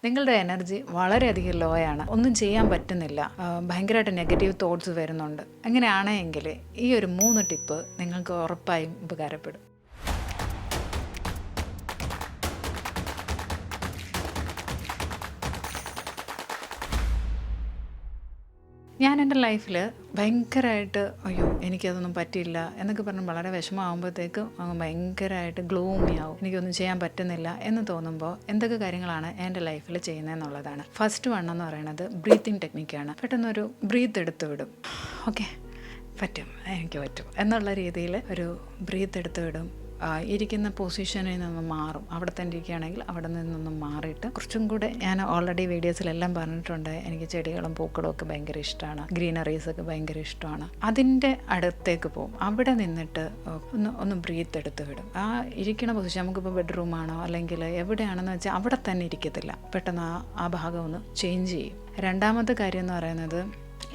നിങ്ങളുടെ എനർജി വളരെയധികം ലോ ആണ്, ഒന്നും ചെയ്യാൻ പറ്റുന്നില്ല, ഭയങ്കരമായിട്ട് നെഗറ്റീവ് തോട്ട്സ് വരുന്നുണ്ട്. അങ്ങനെയാണെങ്കിൽ ഈ ഒരു 3 ടിപ്പ് നിങ്ങൾക്ക് ഉറപ്പായും ഉപകാരപ്പെടും. ഞാൻ എൻ്റെ ലൈഫിൽ ഭയങ്കരമായിട്ട് അയ്യോ എനിക്കതൊന്നും പറ്റില്ല എന്നൊക്കെ പറഞ്ഞ് വളരെ വിഷമമാകുമ്പോഴത്തേക്കും ഭയങ്കരമായിട്ട് ഗ്ലൂമി ആവും, എനിക്കൊന്നും ചെയ്യാൻ പറ്റുന്നില്ല എന്ന് തോന്നുമ്പോൾ എന്തൊക്കെ കാര്യങ്ങളാണ് എൻ്റെ ലൈഫിൽ ചെയ്യുന്നതെന്നുള്ളതാണ്. ഫസ്റ്റ് വൺ എന്ന് പറയുന്നത് ബ്രീത്തിങ് ടെക്നിക്കാണ്. പെട്ടെന്നൊരു ബ്രീത്ത് എടുത്ത് വിടും. ഓക്കെ, പറ്റും, എനിക്ക് പറ്റും എന്നുള്ള രീതിയിൽ ഒരു ബ്രീത്ത് എടുത്ത് വിടും. ഇരിക്കുന്ന പൊസിഷനിൽ നിന്ന് മാറും. അവിടെ തന്നെ ഇരിക്കുകയാണെങ്കിൽ അവിടെ നിന്നൊന്നും മാറിയിട്ട് കുറച്ചും കൂടെ, ഞാൻ ഓൾറെഡി വീഡിയോസിലെല്ലാം പറഞ്ഞിട്ടുണ്ട്, എനിക്ക് ചെടികളും പൂക്കളും ഒക്കെ ഭയങ്കര ഇഷ്ടമാണ്, ഗ്രീനറീസൊക്കെ ഭയങ്കര ഇഷ്ടമാണ്. അതിൻ്റെ അടുത്തേക്ക് പോകും. അവിടെ നിന്നിട്ട് ഒന്ന് ബ്രീത്ത് എടുത്ത് വിടും. ആ ഇരിക്കുന്ന പൊസിഷൻ, നമുക്കിപ്പോൾ ബെഡ്റൂമാണോ അല്ലെങ്കിൽ എവിടെയാണെന്ന് വെച്ചാൽ അവിടെ തന്നെ ഇരിക്കത്തില്ല, പെട്ടെന്ന് ആ ഭാഗം ഒന്ന് ചേഞ്ച് ചെയ്യും. രണ്ടാമത്തെ കാര്യം എന്ന് പറയുന്നത്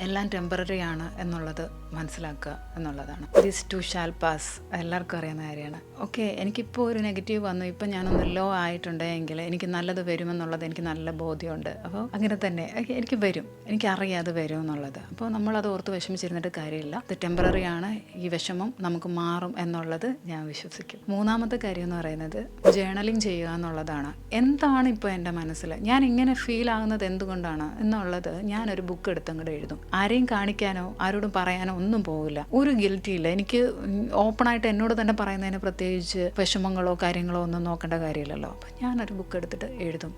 എല്ലാം ടെമ്പററി ആണ് എന്നുള്ളത് മനസ്സിലാക്കുക എന്നുള്ളതാണ്. ദിസ് ടു ഷാൽ പാസ്, എല്ലാവർക്കും അറിയുന്ന കാര്യമാണ്. ഓക്കെ, എനിക്കിപ്പോൾ ഒരു നെഗറ്റീവ് വന്നു, ഇപ്പം ഞാനൊന്ന് ലോ ആയിട്ടുണ്ടെങ്കിൽ എനിക്ക് നല്ലത് വരുമെന്നുള്ളത് എനിക്ക് നല്ല ബോധ്യമുണ്ട്. അപ്പോൾ അങ്ങനെ തന്നെ എനിക്ക് വരും, എനിക്കറിയാം അത് വരും എന്നുള്ളത്. അപ്പോൾ നമ്മളത് ഓർത്ത് വിഷമിച്ചിരുന്നിട്ട് കാര്യമില്ല. ഇത് ടെമ്പററി ആണ്, ഈ വിഷമം നമുക്ക് മാറും എന്നുള്ളത് ഞാൻ വിശ്വസിക്കും. മൂന്നാമത്തെ കാര്യം എന്ന് പറയുന്നത് ജേർണലിങ് ചെയ്യുക എന്നുള്ളതാണ്. എന്താണ് ഇപ്പോൾ എൻ്റെ മനസ്സിൽ, ഞാൻ ഇങ്ങനെ ഫീൽ ആകുന്നത് എന്തുകൊണ്ടാണ് എന്നുള്ളത് ഞാനൊരു ബുക്ക് എടുത്തങ്ങോട്ട് എഴുതും. ആരെയും കാണിക്കാനോ ആരോടും പറയാനോ ഒന്നും പോകില്ല, ഒരു ഗിൽറ്റി ഇല്ല. എനിക്ക് ഓപ്പണായിട്ട് എന്നോട് തന്നെ പറയുന്നതിന് പ്രത്യേകിച്ച് വിഷമങ്ങളോ കാര്യങ്ങളോ ഒന്നും നോക്കേണ്ട കാര്യമില്ലല്ലോ. അപ്പം ഞാനൊരു ബുക്ക് എടുത്തിട്ട് എഴുതും,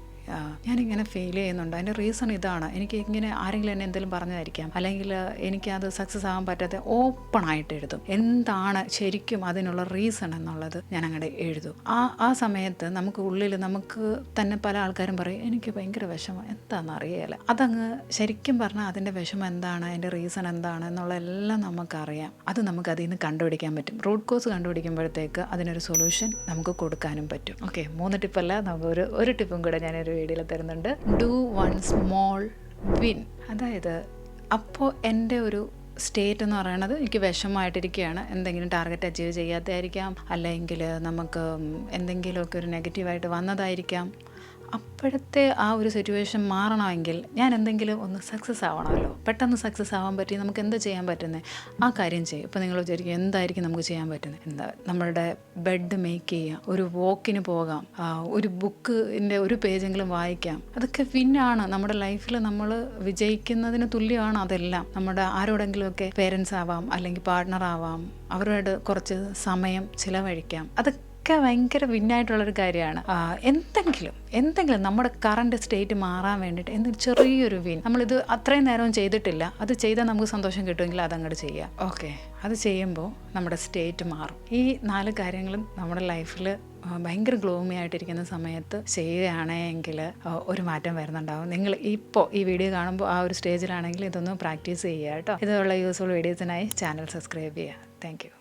ഞാനിങ്ങനെ ഫീൽ ചെയ്യുന്നുണ്ട്, അതിൻ്റെ റീസൺ ഇതാണ്, എനിക്ക് ഇങ്ങനെ ആരെങ്കിലും എന്നെ എന്തെങ്കിലും പറഞ്ഞതായിരിക്കാം, അല്ലെങ്കിൽ എനിക്കത് സക്സസ് ആകാൻ പറ്റാത്ത, ഓപ്പണായിട്ട് എഴുതും എന്താണ് ശരിക്കും അതിനുള്ള റീസൺ എന്നുള്ളത് ഞാൻ അങ്ങോട്ട് എഴുതും. ആ സമയത്ത് നമുക്ക് ഉള്ളിൽ നമുക്ക് തന്നെ പല ആൾക്കാരും പറയും എനിക്ക് ഭയങ്കര വിഷമം, എന്താണെന്ന് അറിയില്ല. അതങ്ങ് ശരിക്കും പറഞ്ഞാൽ അതിൻ്റെ വിഷമം എന്താണ്, അതിൻ്റെ റീസൺ എന്താണ് എന്നുള്ളതെല്ലാം നമുക്കറിയാം. അത് നമുക്ക് അതിൽ നിന്ന് കണ്ടുപിടിക്കാൻ പറ്റും. റൂട്ട് കോസ് കണ്ടുപിടിക്കുമ്പോഴത്തേക്ക് അതിനൊരു സൊല്യൂഷൻ നമുക്ക് കൊടുക്കാനും പറ്റും. ഓക്കെ, 3 ടിപ്പല്ല, നമുക്ക് ഒരു ടിപ്പും കൂടെ ഞാനൊരു വീഡിയോയിൽ തരുന്നുണ്ട്. Do one small win. അതായത് അപ്പോൾ എൻ്റെ ഒരു സ്റ്റേറ്റ് എന്ന് പറയുന്നത് എനിക്ക് വിഷമമായിട്ടിരിക്കുകയാണ്, എന്തെങ്കിലും ടാർഗറ്റ് അച്ചീവ് ചെയ്യാത്തതായിരിക്കാം, അല്ലെങ്കിൽ നമുക്ക് എന്തെങ്കിലുമൊക്കെ ഒരു നെഗറ്റീവായിട്ട് വന്നതായിരിക്കാം. അപ്പോഴത്തെ ആ ഒരു സിറ്റുവേഷൻ മാറണമെങ്കിൽ ഞാൻ എന്തെങ്കിലും ഒന്ന് സക്സസ് ആവണമല്ലോ. പെട്ടെന്ന് സക്സസ് ആവാൻ പറ്റി നമുക്ക് എന്താ ചെയ്യാൻ പറ്റുന്നത്, ആ കാര്യം ചെയ്യും. ഇപ്പോൾ നിങ്ങൾ വിചാരിക്കും എന്തായിരിക്കും നമുക്ക് ചെയ്യാൻ പറ്റുന്നത്, എന്താ നമ്മളുടെ ബെഡ് മേക്ക് ചെയ്യുക, ഒരു വോക്കിന് പോകാം, ഒരു ബുക്കിൻ്റെ ഒരു പേജെങ്കിലും വായിക്കാം. അതൊക്കെ വിന്നാണ് നമ്മുടെ ലൈഫിൽ. നമ്മൾ വിജയിക്കുന്നതിന് തുല്യമാണ് അതെല്ലാം. നമ്മുടെ ആരോടെങ്കിലുമൊക്കെ പേരൻസ് ആവാം, അല്ലെങ്കിൽ പാർട്ട്ണർ ആവാം, അവരോട് കുറച്ച് സമയം ചിലവഴിക്കാം. അതൊക്കെ ഭയങ്കര വിന്നായിട്ടുള്ളൊരു കാര്യമാണ്. എന്തെങ്കിലും നമ്മുടെ കറണ്ട് സ്റ്റേറ്റ് മാറാൻ വേണ്ടിയിട്ട് എന്തെങ്കിലും ചെറിയൊരു വിൻ, നമ്മളിത് അത്രയും നേരവും ചെയ്തിട്ടില്ല, അത് ചെയ്താൽ നമുക്ക് സന്തോഷം കിട്ടുമെങ്കിൽ അതങ്ങോട്ട് ചെയ്യുക. ഓക്കെ, അത് ചെയ്യുമ്പോൾ നമ്മുടെ സ്റ്റേറ്റ് മാറും. ഈ 4 കാര്യങ്ങളും നമ്മുടെ ലൈഫിൽ ഭയങ്കര ഗ്ലോമി ആയിട്ടിരിക്കുന്ന സമയത്ത് ചെയ്യുകയാണെങ്കിൽ ഒരു മാറ്റം വരുന്നുണ്ടാവും. നിങ്ങൾ ഇപ്പോൾ ഈ വീഡിയോ കാണുമ്പോൾ ആ ഒരു സ്റ്റേജിലാണെങ്കിൽ ഇതൊന്ന് പ്രാക്ടീസ് ചെയ്യുക കേട്ടോ. ഇതുള്ള യൂസ്ഫുൾ വീഡിയോസിനായി ചാനൽ സബ്സ്ക്രൈബ് ചെയ്യുക. Thank you.